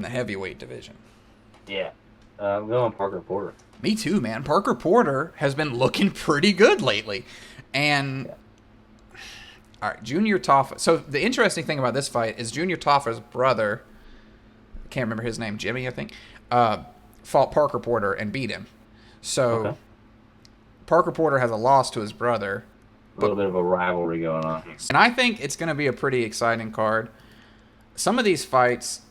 in the heavyweight division. Yeah. I'm going Parker Porter. Me too, man. Parker Porter has been looking pretty good lately. And, Yeah. all right, Junior Tafa. So the interesting thing about this fight is Junior Tafa's brother, I can't remember his name, Jimmy, I think, fought Parker Porter and beat him. So Okay. Parker Porter has a loss to his brother. A little bit of a rivalry going on here. And I think it's going to be a pretty exciting card. Some of these fights,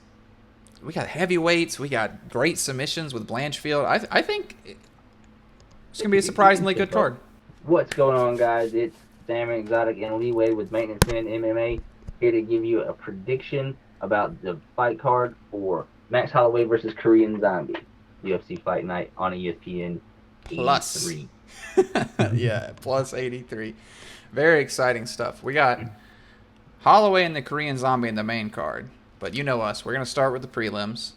we got heavyweights, we got great submissions with Blanchfield. I think it's going to be a surprisingly good card. What's going on, guys? It's Sam Exotic and Leeway with Maintenance Men MMA, here to give you a prediction about the fight card for Max Holloway versus Korean Zombie, UFC Fight Night on ESPN Plus. 83. Yeah, plus 83. Very exciting stuff. We got Holloway and the Korean Zombie in the main card. But you know us. We're going to start with the prelims.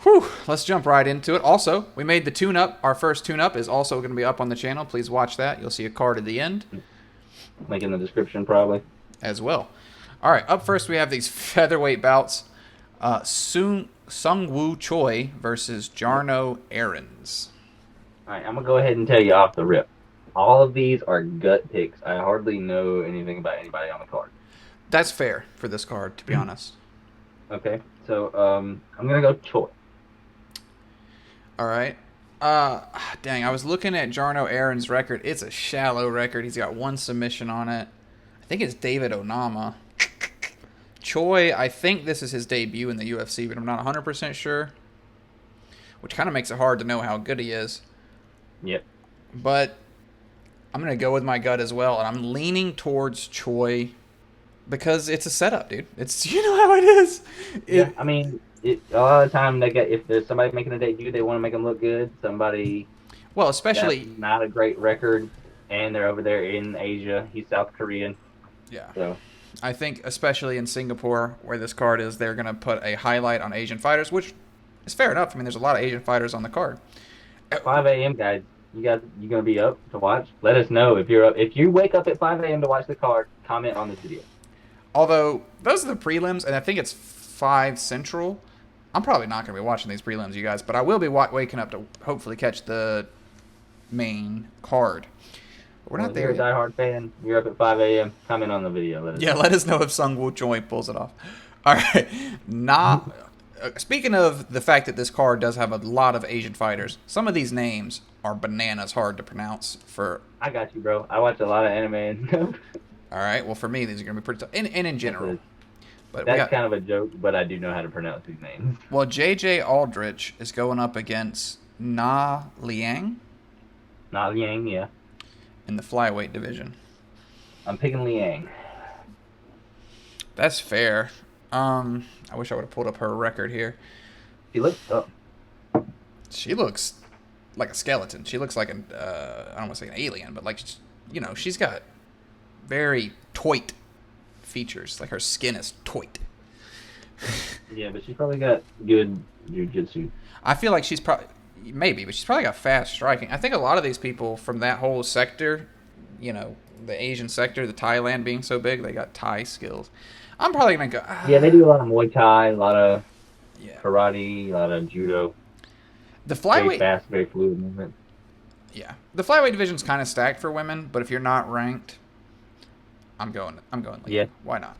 Whew, let's jump right into it. Also, we made the tune-up. Our first tune-up is also going to be up on the channel. Please watch that. You'll see a card at the end. Link in the description, probably. As well. All right, up first we have these featherweight bouts. Seungwoo Choi versus Jarno Errens. All right, I'm going to go ahead and tell you off the rip. All of these are gut picks. I hardly know anything about anybody on the card. That's fair for this card, to be honest. Okay, so I'm going to go Choi. All right. Dang, I was looking at Jarno Aaron's record. It's a shallow record. He's got one submission on it. I think it's David Onama. Choi, I think this is his debut in the UFC, but I'm not 100% sure. Which kind of makes it hard to know how good he is. Yep. But I'm going to go with my gut as well, and I'm leaning towards Choi because it's a setup, dude. It's, you know how it is. Yeah, I mean, a lot of the time, if there's somebody making a debut, they want to make them look good. Somebody, well, especially that's not a great record, and they're over there in Asia. He's South Korean. Yeah. So I think especially in Singapore, where this card is, they're going to put a highlight on Asian fighters, which is fair enough. I mean, there's a lot of Asian fighters on the card. 5 a.m. guys, you gonna be up to watch? Let us know if you're up. If you wake up at 5 a.m. to watch the card, comment on this video. Although those are the prelims, and I think it's 5 Central. I'm probably not going to be watching these prelims, you guys, but I will be waking up to hopefully catch the main card. But we're not there If you're a yet. diehard fan, you're up at 5 a.m. Comment on the video. Let us know if Seungwoo Choi pulls it off. All right. Speaking of the fact that this card does have a lot of Asian fighters, some of these names are bananas hard to pronounce for... I got you, bro. I watch a lot of anime. All right. Well, for me, these are going to be pretty tough. And in general. But That's kind of a joke, but I do know how to pronounce these names. Well, J.J. Aldrich is going up against Liang Not Liang, yeah. in the flyweight division. I'm picking Liang. That's fair. I wish I would have pulled up her record here. He looks up. She looks like a skeleton. She looks like I don't want to say an alien, but like, you know, she's got very toit features. Like her skin is toit. Yeah, but she's probably got good jiu-jitsu. I feel like she's probably, maybe, but she's probably got fast striking. I think a lot of these people from that whole sector, you know, the Asian sector, the Thailand being so big, they got Thai skills. I'm probably going to go... Yeah, they do a lot of Muay Thai, a lot of yeah. karate, a lot of judo. The Very flyweight... fast, very fluid movement. Yeah. The flyweight division's kind of stacked for women, but if you're not ranked, I'm going Liang. Yeah. Why not?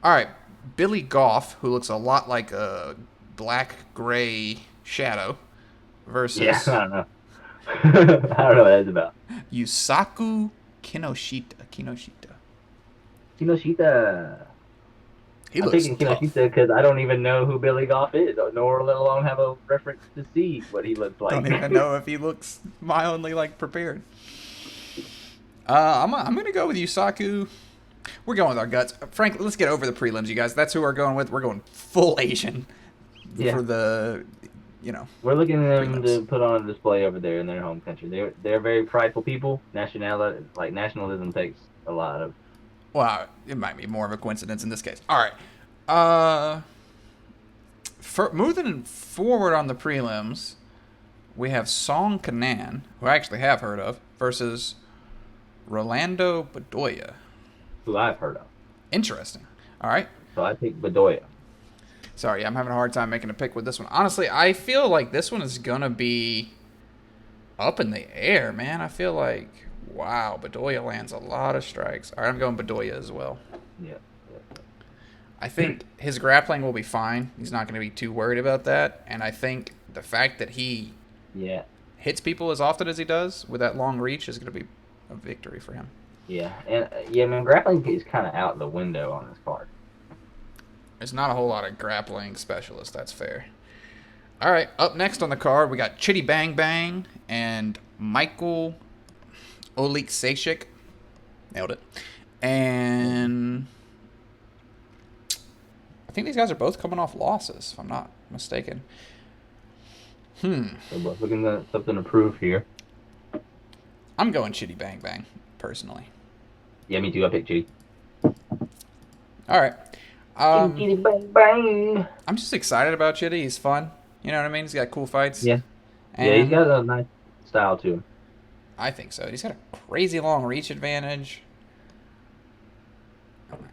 All right. Billy Goff, who looks a lot like a black-gray shadow, versus Yeah, I don't know. I don't know what that's about. Yusaku Kinoshita. Kinoshita. He I'm looks picking tough. Kinoshita because I don't even know who Billy Goff is, nor let alone have a reference to see what he looks like. Don't even know if he looks mildly like prepared. I'm going to go with Yusaku. We're going with our guts. Frankly, let's get over the prelims, you guys. That's who we're going with. We're going full Asian Yeah. for the, you know. We're looking at them prelims. to put on a display over there in their home country. They're very prideful people. Nationalism takes a lot of. Well, it might be more of a coincidence in this case. All right. Moving forward on the prelims, we have Song Kenan, who I actually have heard of, versus Rolando Bedoya. Who I've heard of. Interesting. All right. So I pick Bedoya. Sorry, I'm having a hard time making a pick with this one. Honestly, I feel like this one is gonna be up in the air, man. I feel like, wow, Bedoya lands a lot of strikes. All right, I'm going Bedoya as well. Yeah. I think his grappling will be fine. He's not going to be too worried about that. And I think the fact that he hits people as often as he does with that long reach is going to be a victory for him. Yeah, and man, grappling is kind of out the window on this card. There's not a whole lot of grappling specialists. That's fair. All right, up next on the card, we got Chidi Bang Bang and Michal Oleksiejczuk. Nailed it. And I think these guys are both coming off losses, if I'm not mistaken. So both looking at something to prove here. I'm going Chidi Bang Bang, personally. Yeah, me too. I picked Chidi. All right. Chidi Bang Bang. I'm just excited about Chidi. He's fun. You know what I mean? He's got cool fights. Yeah. And yeah, he's got a nice style to him. I think so. He's got a crazy long reach advantage.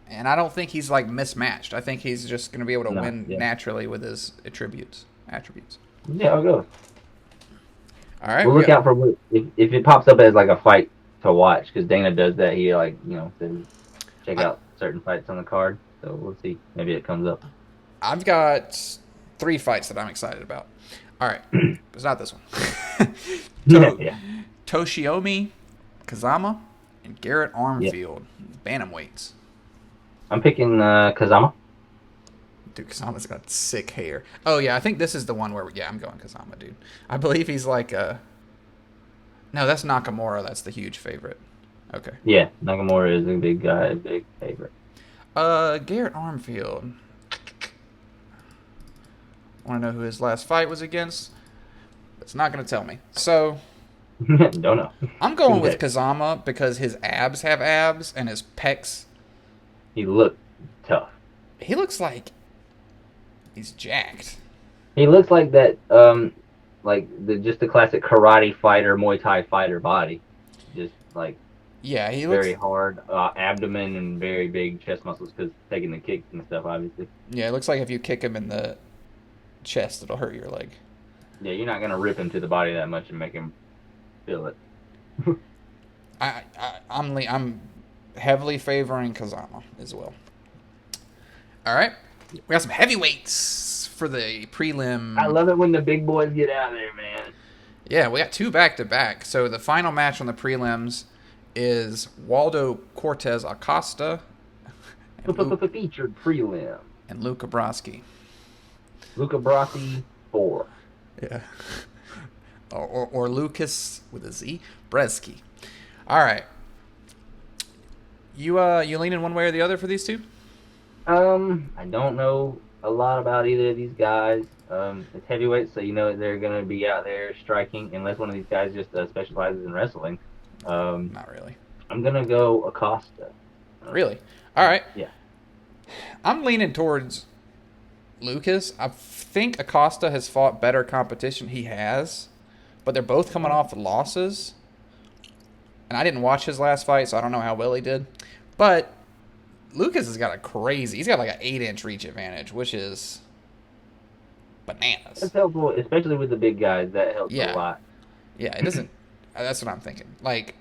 And I don't think he's like mismatched. I think he's just going to be able to win naturally with his attributes. Yeah, I'll go. All right. We'll look out for if it pops up as like a fight to watch, because Dana does that. He says check out certain fights on the card. So we'll see. Maybe it comes up. I've got 3 fights that I'm excited about. All right. It's not this one. Toshiomi, Kazama, and Garret Armfield. Bantamweights. I'm picking Kazama. Dude, Kazama's got sick hair. Oh, yeah, I think this is the one where... I'm going Kazama, dude. I believe he's like a... No, that's Nakamura. That's the huge favorite. Okay. Yeah, Nakamura is a big guy, big favorite. Garret Armfield. Want to know who his last fight was against? It's not going to tell me. So... Don't know. I'm going with Kazama because his abs have abs and his pecs... He looked tough. He looks like he's jacked. He looks like that, just the classic karate fighter, Muay Thai fighter body. Just like he looks very hard abdomen and very big chest muscles because taking the kicks and stuff, obviously. Yeah, it looks like if you kick him in the chest, it'll hurt your leg. Yeah, you're not gonna rip him to the body that much and make him feel it. I'm heavily favoring Kazama as well. All right. We got some heavyweights for the prelim. I love it when the big boys get out there, man. Yeah, we got 2 back-to-back. So the final match on the prelims is Waldo Cortes Acosta. Featured prelim. And Luka Brzeski. Luka Brzeski 4. Yeah. Or Lukas with a Z. Brzeski. All right. You leaning one way or the other for these 2? I don't know a lot about either of these guys. It's heavyweight, so they're gonna be out there striking, unless one of these guys just specializes in wrestling. Not really. I'm gonna go Acosta. Really? All right. Yeah. I'm leaning towards Lukas. I think Acosta has fought better competition. He has, but they're both coming off losses. And I didn't watch his last fight, so I don't know how well he did. But Lukas has got he's got like an 8-inch reach advantage, which is bananas. That's helpful, especially with the big guys. That helps a lot. Yeah, it doesn't. That's what I'm thinking. Like,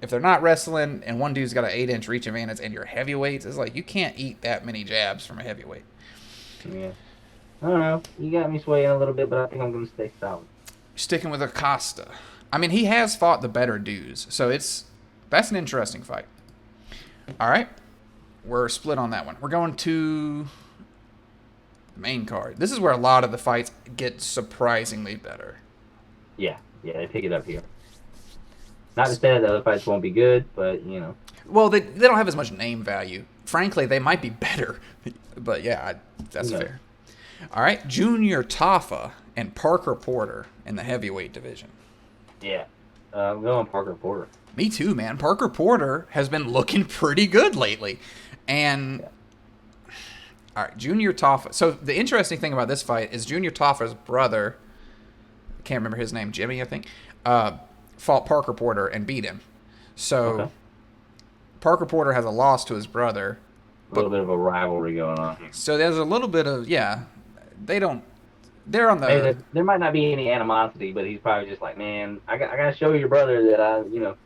if they're not wrestling and one dude's got an 8-inch reach advantage and you're heavyweights, it's like you can't eat that many jabs from a heavyweight. Yeah. I don't know. You got me swaying a little bit, but I think I'm going to stay solid. Sticking with Acosta. I mean, he has fought the better dudes, so that's an interesting fight. All right. We're split on that one. We're going to the main card. This is where a lot of the fights get surprisingly better. Yeah, they pick it up here. Not to say that the other fights won't be good, but, Well, they don't have as much name value. Frankly, they might be better. But, yeah, that's fair. All right. Junior Tafa and Parker Porter in the heavyweight division. Yeah. I'm going Parker Porter. Me too, man. Parker Porter has been looking pretty good lately. And, all right, Junior Tafa. So, the interesting thing about this fight is Junior Tafa's brother, I can't remember his name, Jimmy, I think, fought Parker Porter and beat him. So, Parker Porter has a loss to his brother, A little bit of a rivalry going on here. So there's a little bit of, yeah, they don't, they're on Maybe the, there might not be any animosity, but he's probably just like, man, I got to show your brother that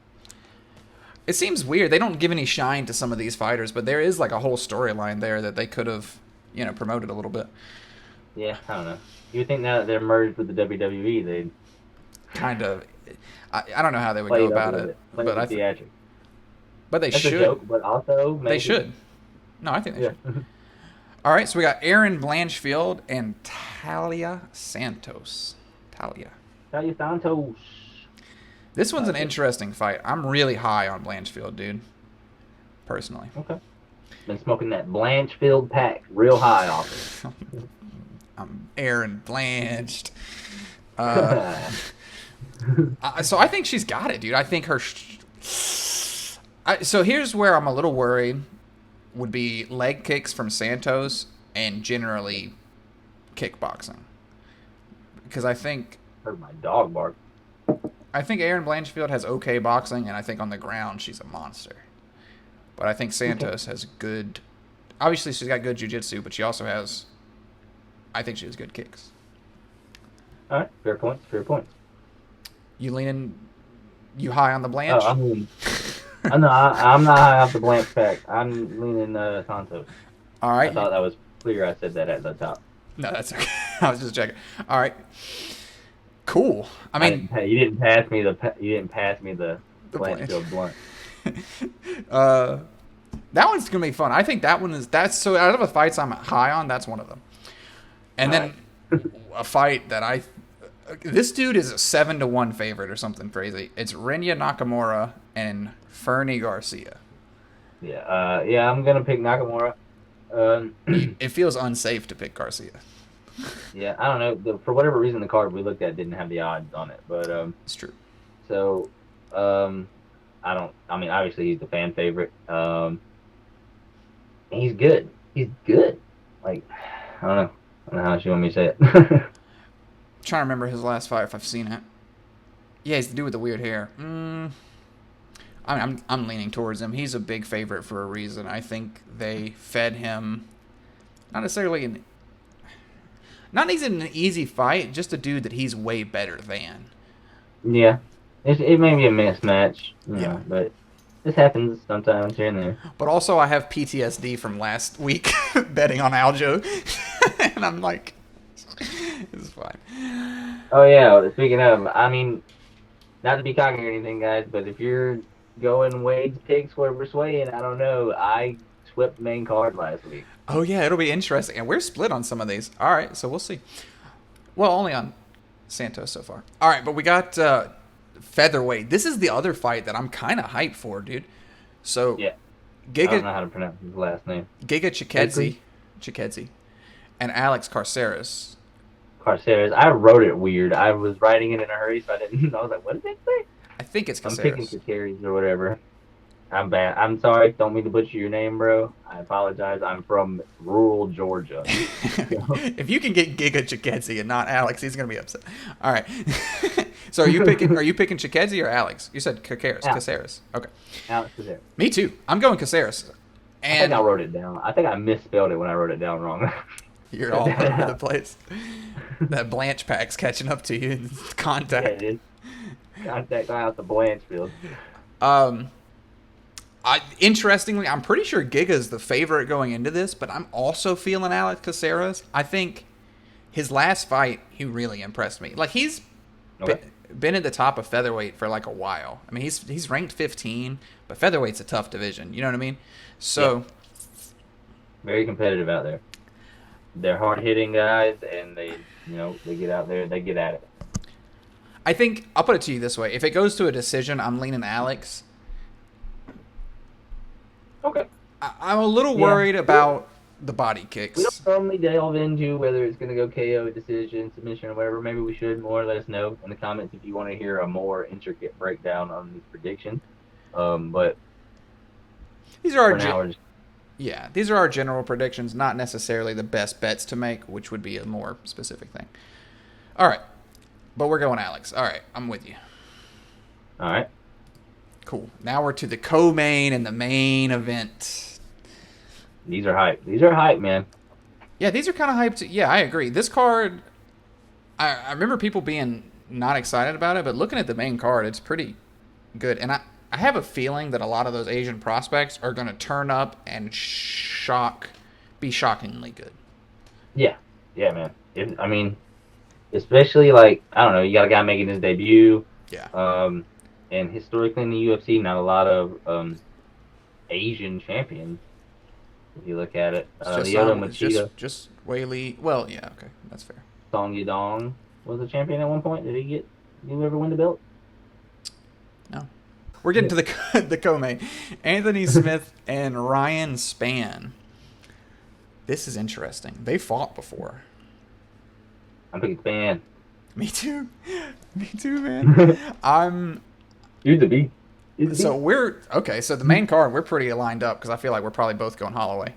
it seems weird. They don't give any shine to some of these fighters, but there is like a whole storyline there that they could have, promoted a little bit. Yeah, I don't know. You would think now that they're merged with the WWE, they'd kind of, I don't know how they would go about it, but I think, but they That's should. a joke, but also maybe. They should. No, I think they Yeah. should. All right, so we got Erin Blanchfield and Taila Santos. Taila Santos. This one's an interesting fight. I'm really high on Blanchfield, dude. Personally. Okay. Been smoking that Blanchfield pack real high off it. I'm Erin Blanched. So I think she's got it, dude. I think her... so here's where I'm a little worried. Would be leg kicks from Santos and generally kickboxing. Because I think... Heard my dog bark. I think Erin Blanchfield has okay boxing, and I think on the ground she's a monster. But I think Santos has good... Obviously, she's got good jiu-jitsu, but she also has... I think she has good kicks. All right, fair points. You leaning... You high on the Blanch? I'm not high off the Blanch pack. I'm leaning Santos. All right. I thought that was clear. I said that at the top. No, that's okay. I was just checking. All right. Cool. I mean, you didn't pass me the Blanchfield blunt. That one's gonna be fun. I think that's so out of the fights I'm high on, that's one of them. And then a fight that this dude is a 7-1 favorite or something crazy. It's Rinya Nakamura and Fernie Garcia. Yeah, I'm gonna pick Nakamura. It feels unsafe to pick Garcia. Yeah, I don't know. For whatever reason, the card we looked at didn't have the odds on it, but it's true. So, I mean, obviously he's the fan favorite. He's good. Like, I don't know how you want me to say it. I'm trying to remember his last fight if I've seen it. Yeah, he's the dude with the weird hair. I mean, I'm leaning towards him. He's a big favorite for a reason. I think they fed him not necessarily an easy fight, just a dude that he's way better than. Yeah, it may be a mismatch, but this happens sometimes here and there. But also, I have PTSD from last week betting on Aljo, and I'm like, it's fine. Oh yeah, speaking of, I mean, not to be cocky or anything, guys, but if you're going Wade's picks where we're swaying, I don't know. I swept the main card last week. Oh yeah, it'll be interesting, and we're split on some of these. All right, so we'll see. Well, only on Santos so far. All right, but we got featherweight. This is the other fight that I'm kind of hyped for, dude. So yeah, I don't know how to pronounce his last name. Giga Chikadze, and Alex Carceres. I wrote it weird. I was writing it in a hurry, so I didn't. I was like, what did it say? I think it's Caceres. I'm picking Caceres or whatever. I'm bad. I'm sorry. Don't mean to butcher your name, bro. I apologize. I'm from rural Georgia. If you can get Giga Chikadze and not Alex, he's gonna be upset. All right. So are you picking Chikadze or Alex? You said Caceres. Okay. Alex Caceres. Me too. I'm going Caceres. I think I wrote it down. I think I misspelled it when I wrote it down wrong. You're all over the place. That Blanch pack's catching up to you. Contact. Yeah, it is. Contact out the Blanchfield. Interestingly, I'm pretty sure Giga's the favorite going into this, but I'm also feeling Alex Caceres. I think his last fight, he really impressed me. Like, he's been at the top of featherweight for like a while. I mean, he's ranked 15, but featherweight's a tough division. You know what I mean? So, yeah. Very competitive out there. They're hard-hitting guys, and they get out there, they get at it. I think I'll put it to you this way: if it goes to a decision, I'm leaning Alex. Okay. I'm a little worried about the body kicks. We don't normally delve into whether it's going to go KO, decision, submission, or whatever. Maybe we should more. Let us know in the comments if you want to hear a more intricate breakdown on these predictions. But these are these are our general predictions, not necessarily the best bets to make, which would be a more specific thing. All right. But we're going Alex. All right. I'm with you. All right. Cool. Now we're to the co-main and the main event. These are hype. These are hype, man. Yeah, these are kind of hyped. Yeah, I agree. This card, I remember people being not excited about it, but looking at the main card, it's pretty good. And I have a feeling that a lot of those Asian prospects are going to turn up and be shockingly good. Yeah, yeah, man. I mean, especially like I don't know, you got a guy making his debut. Yeah. And historically in the UFC, not a lot of Asian champions. If you look at it, just Whaley. Well, yeah, okay, that's fair. Song Yadong was a champion at one point. Did he ever win the belt? No. We're getting to the co-main. Anthony Smith and Ryan Spann. This is interesting. They fought before. I'm picking Spann. Me too. Me too, man. You're the beat. So so the main card, we're pretty lined up because I feel like we're probably both going Holloway.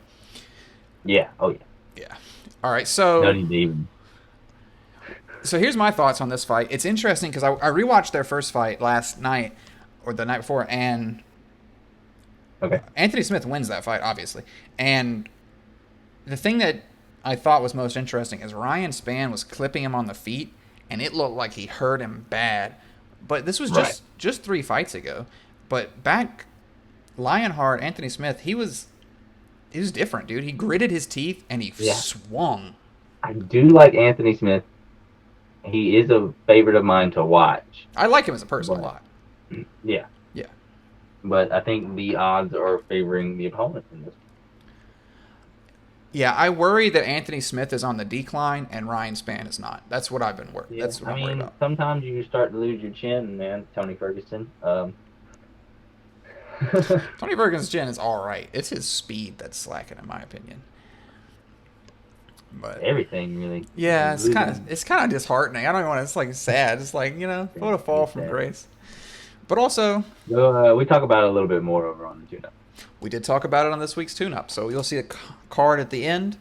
Yeah. Oh, yeah. Yeah. All right, so... No need to even... So here's my thoughts on this fight. It's interesting because I rewatched their first fight last night, or the night before, and Anthony Smith wins that fight, obviously. And the thing that I thought was most interesting is Ryan Spann was clipping him on the feet, and it looked like he hurt him bad. But this was just 3 fights ago. But back Lionheart, Anthony Smith, he was different, dude. He gritted his teeth and he swung. I do like Anthony Smith. He is a favorite of mine to watch. I like him as a person a lot. Yeah. Yeah. But I think the odds are favoring the opponent in this. Yeah, I worry that Anthony Smith is on the decline and Ryan Spann is not. That's what I've been worried. Yeah, that's what I'm worried about. Sometimes you start to lose your chin, man. Tony Ferguson. Tony Ferguson's chin is all right. It's his speed that's slacking, in my opinion. But everything really. Yeah, it's kind of disheartening. I don't even want to. It's like sad. It's like what a fall from grace. But also, we talk about it a little bit more over on the tune-up. We did talk about it on this week's tune-up, so you'll see a card at the end.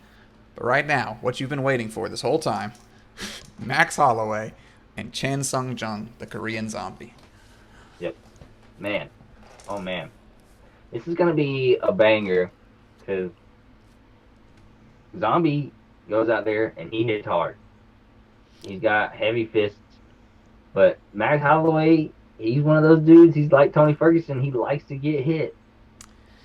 But right now, what you've been waiting for this whole time, Max Holloway and Chan Sung Jung, the Korean Zombie. Yep. Man. Oh, man. This is going to be a banger because Zombie goes out there and he hits hard. He's got heavy fists. But Max Holloway, he's one of those dudes. He's like Tony Ferguson. He likes to get hit.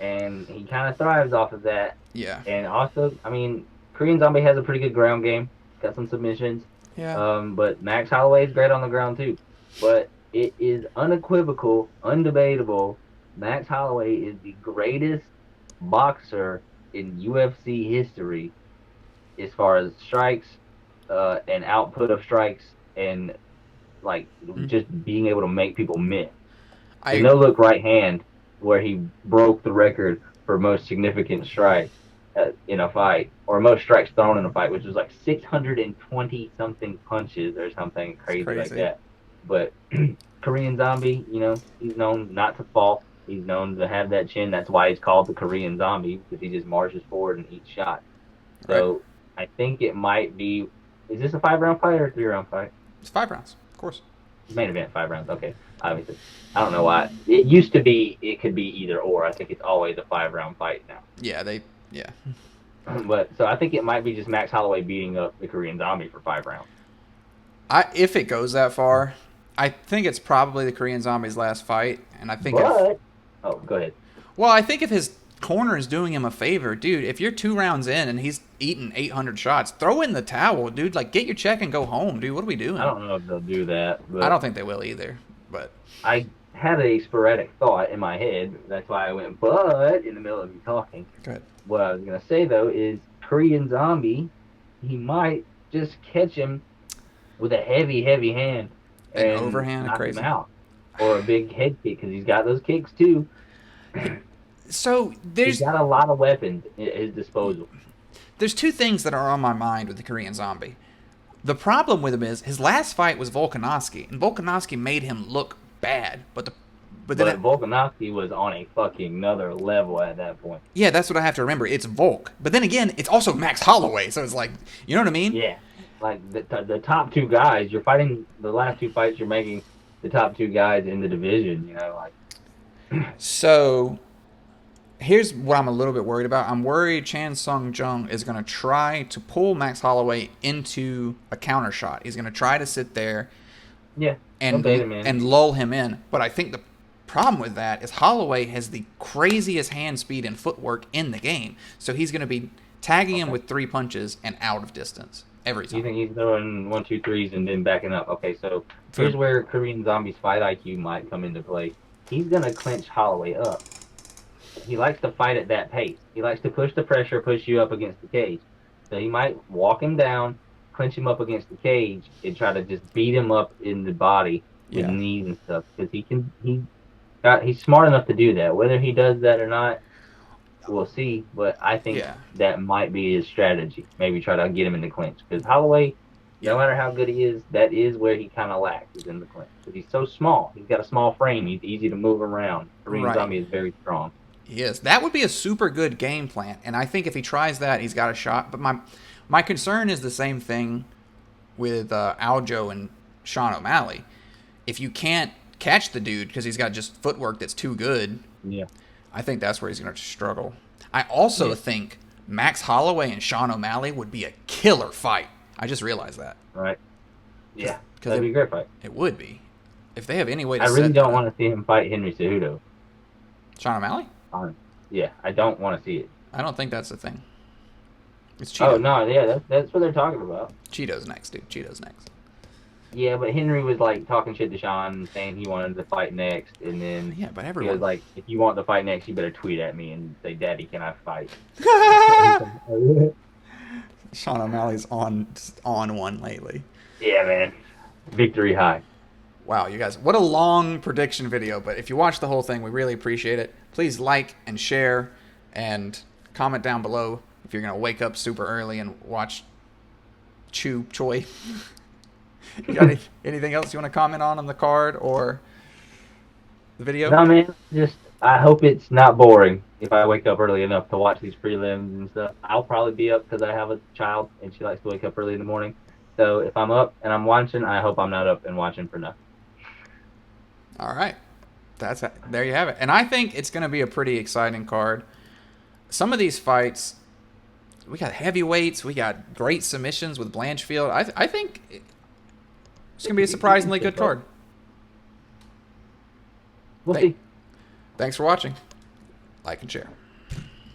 And he kind of thrives off of that. Yeah. And also, I mean, Korean Zombie has a pretty good ground game. Got some submissions. Yeah. But Max Holloway is great on the ground, too. But it is unequivocal, undebatable. Max Holloway is the greatest boxer in UFC history as far as strikes and output of strikes and, just being able to make people miss. The no-look right hand where he broke the record for most significant strikes in a fight, or most strikes thrown in a fight, which was like 620-something punches or something crazy like that. But Korean Zombie, he's known not to fall. He's known to have that chin. That's why he's called the Korean Zombie, because he just marches forward and eats shots. So I think it might be... Is this a 5-round fight or a 3-round fight? It's 5 rounds, of course. Main event, 5 rounds. Okay, obviously. I don't know why. It used to be, it could be either or. I think it's always a 5-round fight now. Yeah, But, so I think it might be just Max Holloway beating up the Korean Zombie for 5 rounds. If it goes that far, I think it's probably the Korean Zombie's last fight. And I think oh, go ahead. Well, I think if his corner is doing him a favor, dude, if you're 2 rounds in and he's eating 800 shots, throw in the towel, dude. Get your check and go home, dude. What are we doing? I don't know if they'll do that. But I don't think they will either. But I had a sporadic thought in my head. That's why I went, but in the middle of you talking. Go ahead. What I was going to say, though, is Korean Zombie, he might just catch him with a heavy, heavy hand. An overhand, knock crazy. Him out. Or a big head kick, because he's got those kicks, too. So he's got a lot of weapons at his disposal. There's 2 things that are on my mind with the Korean Zombie. The problem with him is his last fight was Volkanovski, and Volkanovski made him look bad. But Volkanovski was on a fucking another level at that point. Yeah, that's what I have to remember. It's Volk. But then again, it's also Max Holloway, so it's like, you know what I mean? Yeah. Like, the top 2 guys, you're fighting the last 2 fights, you're making the top 2 guys in the division, So, Here's what I'm a little bit worried about. I'm worried Chan Sung Jung is going to try to pull Max Holloway into a counter shot. He's going to try to sit there Yeah. and bait him in. and lull him in. But I think the problem with that is Holloway has the craziest hand speed and footwork in the game. So he's going to be tagging him with 3 punches and out of distance every time. You think he's throwing 1, 2, 3s and then backing up? Okay, so here's where Korean Zombie's fight IQ might come into play. He's gonna clinch Holloway up. He likes to fight at that pace. He likes to push the pressure, push you up against the cage. So he might walk him down, clinch him up against the cage, and try to just beat him up in the body with knees and stuff. Because he's smart enough to do that. Whether he does that or not, we'll see. But I think that might be his strategy. Maybe try to get him in the clinch. Because Holloway, no matter how good he is, that is where he kind of lacks, is in the clinch. Because he's so small. He's got a small frame. He's easy to move around. Korean Zombie is very strong. He is. That would be a super good game plan. And I think if he tries that, he's got a shot. But my concern is the same thing with Aljo and Sean O'Malley. If you can't catch the dude because he's got just footwork that's too good, I think that's where he's going to struggle. I also think Max Holloway and Sean O'Malley would be a killer fight. I just realized that. Right. Yeah. That'd be a great fight. It would be. If they have any way to I really don't want to see him fight Henry Cejudo. Sean O'Malley? Yeah, I don't want to see it. I don't think that's the thing. It's Cheeto. Oh, no, yeah, that's what they're talking about. Cheeto's next, dude. Cheeto's next. Yeah, but Henry was, like, talking shit to Sean, saying he wanted to fight next, and then but he was like, if you want to fight next, you better tweet at me and say, Daddy, can I fight? Sean O'Malley's on one lately. Yeah, man. Victory high. Wow, you guys, what a long prediction video. But if you watch the whole thing, we really appreciate it. Please like and share and comment down below if you're going to wake up super early and watch Choi. You got anything else you want to comment on the card or the video? No, man. Just, I hope it's not boring if I wake up early enough to watch these prelims and stuff. I'll probably be up because I have a child and she likes to wake up early in the morning. So if I'm up and I'm watching, I hope I'm not up and watching for nothing. All right. There you have it. And I think it's going to be a pretty exciting card. Some of these fights, we got heavyweights. We got great submissions with Blanchfield. I think it's going to be a surprisingly good card. We'll see. Thanks for watching. Like and share.